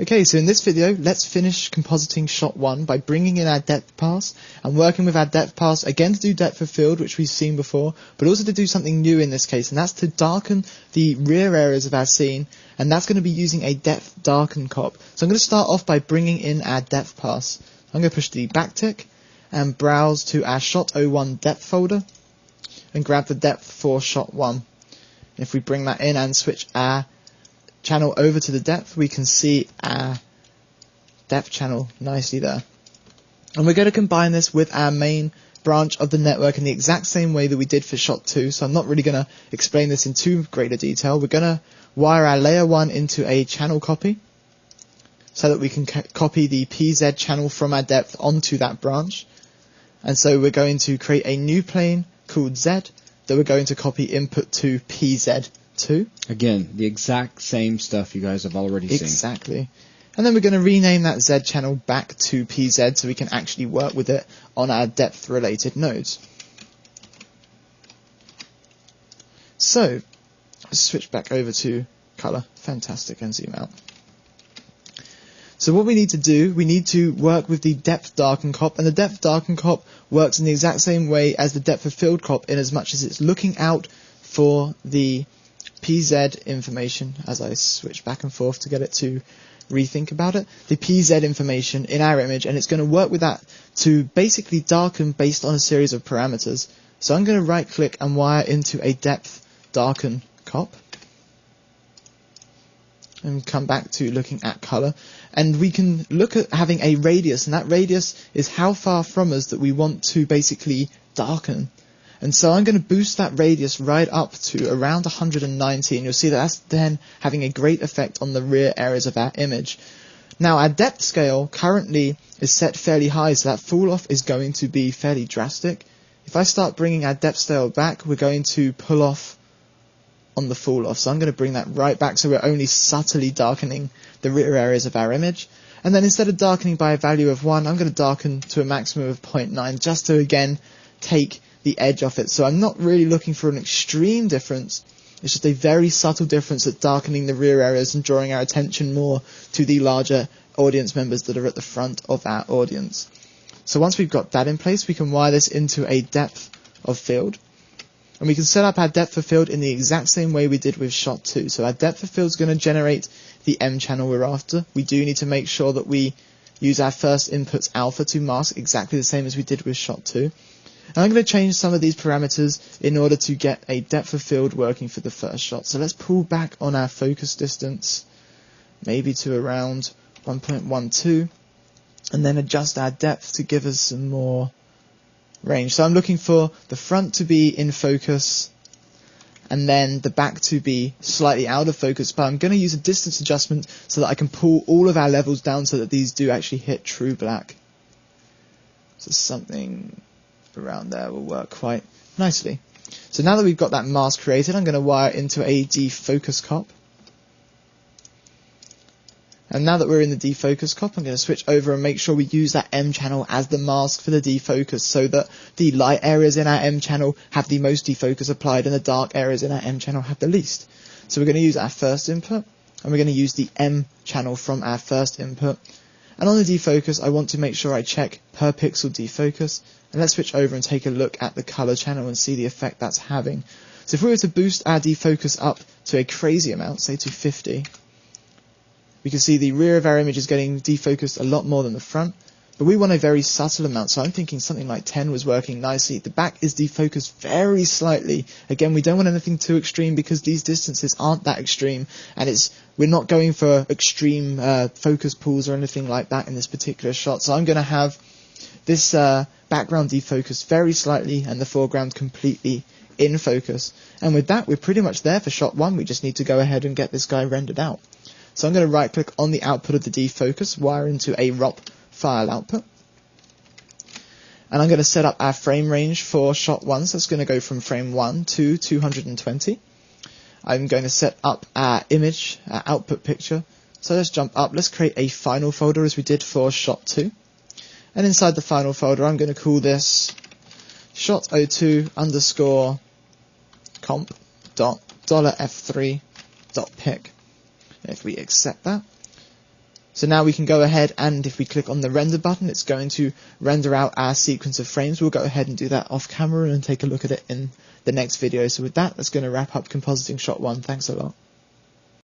Okay, so in this video, let's finish compositing shot 1 by bringing in our depth pass and working with our depth pass again to do depth of field, which we've seen before, but also to do something new in this case, and that's to darken the rear areas of our scene, and that's going to be using a depth darken cop. So I'm going to start off by bringing in our depth pass. I'm going to push the backtick and browse to our shot 01 depth folder and grab the depth for shot 1. If we bring that in and switch our channel over to the depth, we can see our depth channel nicely there. And we're going to combine this with our main branch of the network in the exact same way that we did for shot 2, so I'm not really going to explain this in too greater detail. We're going to wire our layer 1 into a channel copy so that we can copy the PZ channel from our depth onto that branch. And so we're going to create a new plane called Z that we're going to copy input to PZ2. Again, the exact same stuff you guys have already seen. Exactly. And then we're going to rename that Z channel back to PZ so we can actually work with it on our depth related nodes. So, let's switch back over to color. Fantastic, and zoom out. So what we need to do, we need to work with the depth darken cop, and the depth darken cop works in the exact same way as the depth of field cop in as much as it's looking out for the PZ information, as I switch back and forth to get it to rethink about it, the PZ information in our image, and it's going to work with that to basically darken based on a series of parameters. So I'm going to right click and wire into a depth darken cop and come back to looking at color, and we can look at having a radius, and that radius is how far from us that we want to basically darken. And so I'm going to boost that radius right up to around 190, and you'll see that that's then having a great effect on the rear areas of our image. Now our depth scale currently is set fairly high, so that fall off is going to be fairly drastic. If I start bringing our depth scale back, we're going to pull off on the fall off, so I'm going to bring that right back so we're only subtly darkening the rear areas of our image. And then instead of darkening by a value of 1, I'm going to darken to a maximum of 0.9 just to again take the edge off it. So I'm not really looking for an extreme difference, it's just a very subtle difference at darkening the rear areas and drawing our attention more to the larger audience members that are at the front of our audience. So once we've got that in place, we can wire this into a depth of field. And we can set up our depth of field in the exact same way we did with shot 2. So our depth of field is going to generate the M channel we're after. We do need to make sure that we use our first input's alpha to mask exactly the same as we did with shot 2. And I'm going to change some of these parameters in order to get a depth of field working for the first shot. So let's pull back on our focus distance, maybe to around 1.12, and then adjust our depth to give us some more range. So I'm looking for the front to be in focus and then the back to be slightly out of focus, but I'm going to use a distance adjustment so that I can pull all of our levels down so that these do actually hit true black. So something around there will work quite nicely. So now that we've got that mask created, I'm going to wire into a defocus cop. And now that we're in the defocus cop, I'm going to switch over and make sure we use that M channel as the mask for the defocus so that the light areas in our M channel have the most defocus applied and the dark areas in our M channel have the least. So we're going to use our first input and we're going to use the M channel from our first input. And on the defocus, I want to make sure I check per pixel defocus. And let's switch over and take a look at the color channel and see the effect that's having. So if we were to boost our defocus up to a crazy amount, say to 50, we can see the rear of our image is getting defocused a lot more than the front, but we want a very subtle amount, so I'm thinking something like 10 was working nicely. The back is defocused very slightly. Again, we don't want anything too extreme because these distances aren't that extreme, and we're not going for extreme focus pulls or anything like that in this particular shot. So I'm going to have this background defocused very slightly and the foreground completely in focus. And with that, we're pretty much there for shot 1. We just need to go ahead and get this guy rendered out. So I'm going to right click on the output of the defocus, wire into a ROP file output. And I'm going to set up our frame range for shot 1, so it's going to go from frame 1 to 220. I'm going to set up our image, our output picture. So let's jump up, let's create a final folder as we did for shot 2. And inside the final folder, I'm going to call this shot02 underscore comp dot $f3 dot pic. If we accept that, So now we can go ahead, and if we click on the render button, it's going to render out our sequence of frames. We'll go ahead and do that off camera and take a look at it in the next video. So with that, that's going to wrap up compositing shot 1. Thanks a lot.